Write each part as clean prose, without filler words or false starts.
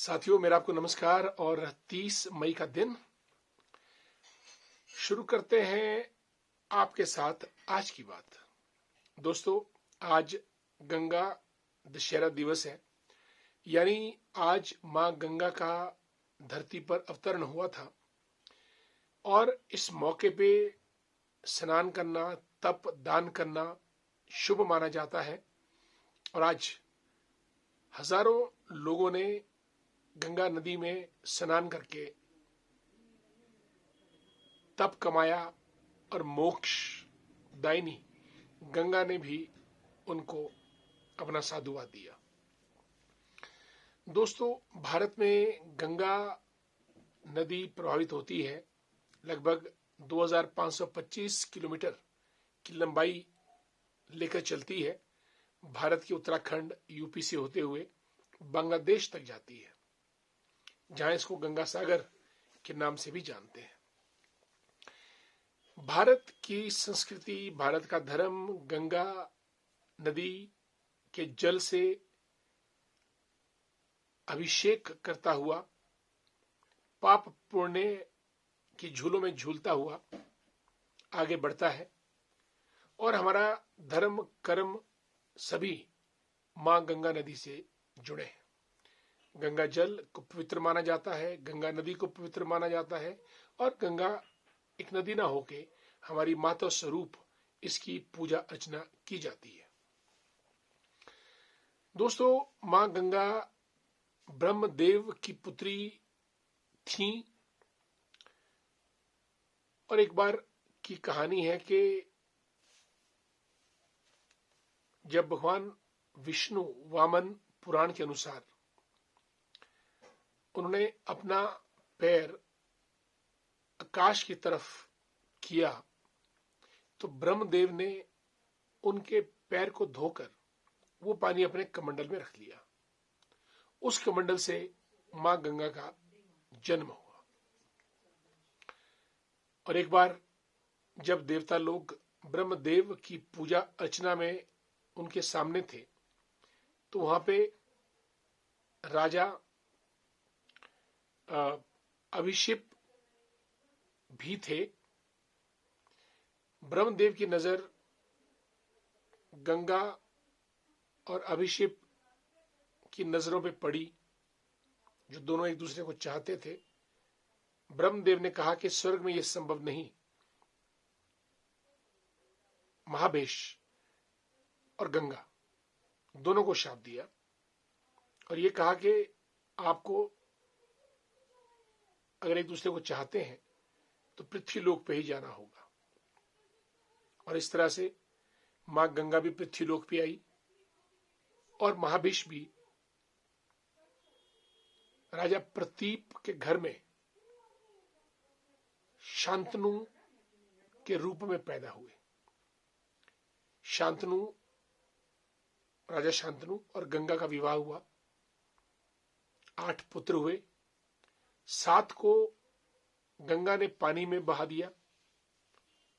साथियों, मेरा आपको नमस्कार। और 30 मई का दिन शुरू करते हैं आपके साथ आज की बात। दोस्तों, आज गंगा दशहरा दिवस है, यानी आज मां गंगा का धरती पर अवतरण हुआ था। और इस मौके पे स्नान करना, तप दान करना शुभ माना जाता है। और आज हजारों लोगों ने गंगा नदी में स्नान करके तप कमाया और मोक्ष दायिनी गंगा ने भी उनको अपना साधुवाद दिया। दोस्तों, भारत में गंगा नदी प्रभावित होती है। लगभग 2525 किलोमीटर की लंबाई लेकर चलती है। भारत के उत्तराखंड यूपी से होते हुए बांग्लादेश तक जाती है, जहां इसको गंगा सागर के नाम से भी जानते हैं। भारत की संस्कृति, भारत का धर्म गंगा नदी के जल से अभिषेक करता हुआ, पाप पुण्य की झूलों में झूलता हुआ आगे बढ़ता है। और हमारा धर्म कर्म सभी मां गंगा नदी से जुड़े हैं। गंगा जल को पवित्र माना जाता है, गंगा नदी को पवित्र माना जाता है। और गंगा एक नदी ना होके हमारी माता स्वरूप इसकी पूजा अर्चना की जाती है। दोस्तों, मां गंगा ब्रह्मदेव की पुत्री थी। और एक बार की कहानी है कि जब भगवान विष्णु वामन पुराण के अनुसार उन्होंने अपना पैर आकाश की तरफ किया, तो ब्रह्मदेव ने उनके पैर को धोकर वो पानी अपने कमंडल में रख लिया। उस कमंडल से मां गंगा का जन्म हुआ। और एक बार जब देवता लोग ब्रह्मदेव की पूजा अर्चना में उनके सामने थे, तो वहां पे राजा अभिषेक भी थे। ब्रह्मदेव की नजर गंगा और अभिषेक की नजरों पे पड़ी, जो दोनों एक दूसरे को चाहते थे। ब्रह्मदेव ने कहा कि स्वर्ग में यह संभव नहीं। महाबेश और गंगा दोनों को शाप दिया और यह कहा कि आपको अगर एक दूसरे को चाहते हैं तो पृथ्वी लोक पे ही जाना होगा। और इस तरह से मां गंगा भी पृथ्वी लोक पे आई और महाभीष भी राजा प्रतीप के घर में शांतनु के रूप में पैदा हुए। राजा शांतनु और गंगा का विवाह हुआ। 8 पुत्र हुए। 7 को गंगा ने पानी में बहा दिया,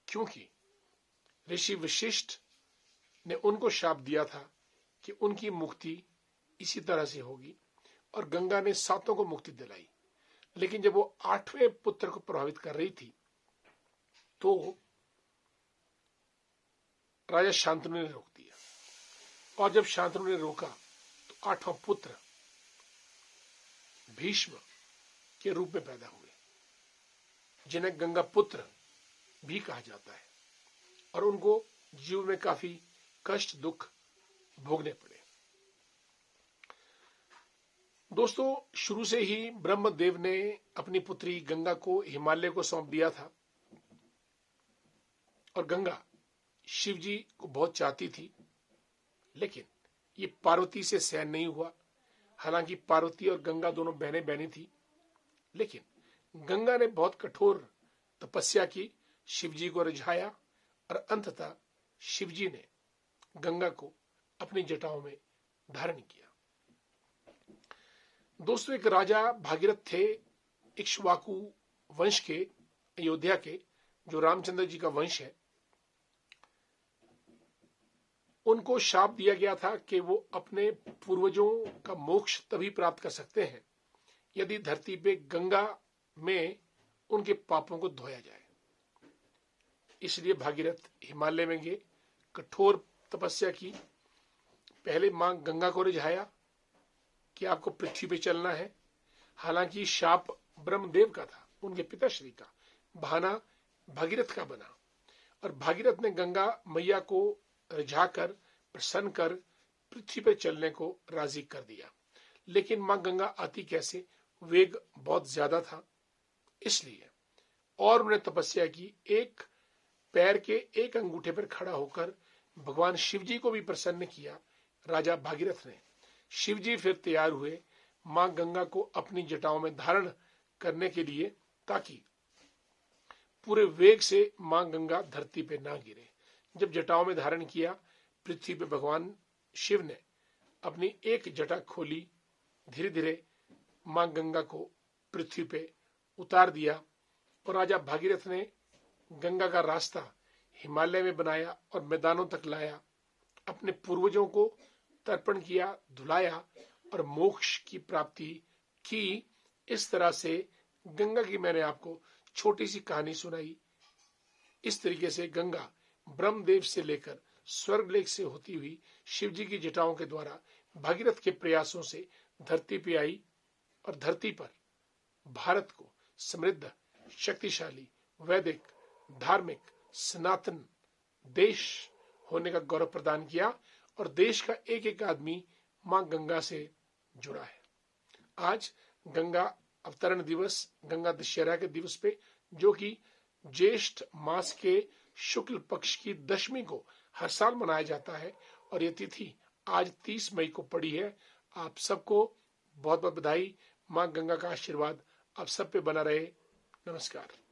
क्योंकि ऋषि वशिष्ठ ने उनको शाप दिया था कि उनकी मुक्ति इसी तरह से होगी। और गंगा ने 7 को मुक्ति दिलाई। लेकिन जब वो 8वें पुत्र को प्रभावित कर रही थी, तो राजा शांतनु ने रोक दिया। और जब शांतनु ने रोका, तो 8वां पुत्र भीष्म के रूप में पैदा हुए, जिन्हें गंगा पुत्र भी कहा जाता है। और उनको जीवन में काफी कष्ट दुख भोगने पड़े। दोस्तों, शुरू से ही ब्रह्मदेव ने अपनी पुत्री गंगा को हिमालय को सौंप दिया था। और गंगा शिव जी को बहुत चाहती थी, लेकिन ये पार्वती से सहन नहीं हुआ। हालांकि पार्वती और गंगा दोनों बहने बहनी थी, लेकिन गंगा ने बहुत कठोर तपस्या की, शिव जी को रिझाया और अंततः शिव जी ने गंगा को अपनी जटाओं में धारण किया। दोस्तों, एक राजा भागीरथ थे, इक्ष्वाकु वंश के, अयोध्या के, जो रामचंद्र जी का वंश है। उनको शाप दिया गया था कि वो अपने पूर्वजों का मोक्ष तभी प्राप्त कर सकते हैं यदि धरती पे गंगा में उनके पापों को धोया जाए। इसलिए भागीरथ हिमालय में गए, कठोर तपस्या की। पहले मां गंगा को रिझाया कि आपको पृथ्वी पे चलना है। हालांकि शाप ब्रह्मदेव का था, उनके पिताश्री का। बहाना भागीरथ का बना और भागीरथ ने गंगा मैया को रिझाकर प्रसन्न कर पृथ्वी पर चलने को राजी कर दिया। लेकिन मां गंगा आती कैसे, वेग बहुत ज्यादा था। इसलिए और उन्हें तपस्या की। एक पैर के एक अंगूठे पर खड़ा होकर भगवान शिवजी को भी प्रसन्न किया राजा भागीरथ ने। शिवजी फिर तैयार हुए मां गंगा को अपनी जटाओं में धारण करने के लिए, ताकि पूरे वेग से मां गंगा धरती पे ना गिरे। जब जटाओं में धारण किया, पृथ्वी पे भगवान शिव ने अपनी एक जटा खोली। धीरे धीरे मां गंगा को पृथ्वी पे उतार दिया और राजा भागीरथ ने गंगा का रास्ता हिमालय में बनाया और मैदानों तक लाया। अपने पूर्वजों को तर्पण किया, धुलाया और मोक्ष की प्राप्ति की। इस तरह से गंगा की मैंने आपको छोटी सी कहानी सुनाई। इस तरीके से गंगा ब्रह्मदेव से लेकर स्वर्गलेख से होती हुई शिवजी की जटाओं के द्वारा भागीरथ के प्रयासों से धरती पे आई और धरती पर भारत को समृद्ध, शक्तिशाली, वैदिक, धार्मिक, सनातन देश होने का गौरव प्रदान किया। और देश का एक एक आदमी मां गंगा से जुड़ा है। आज गंगा अवतरण दिवस, गंगा दशहरा के दिवस पे, जो कि ज्येष्ठ मास के शुक्ल पक्ष की दशमी को हर साल मनाया जाता है और ये तिथि आज 30 मई को पड़ी है। आप सबको बहुत बहुत बधाई। मां गंगा का आशीर्वाद आप सब पे बना रहे। नमस्कार।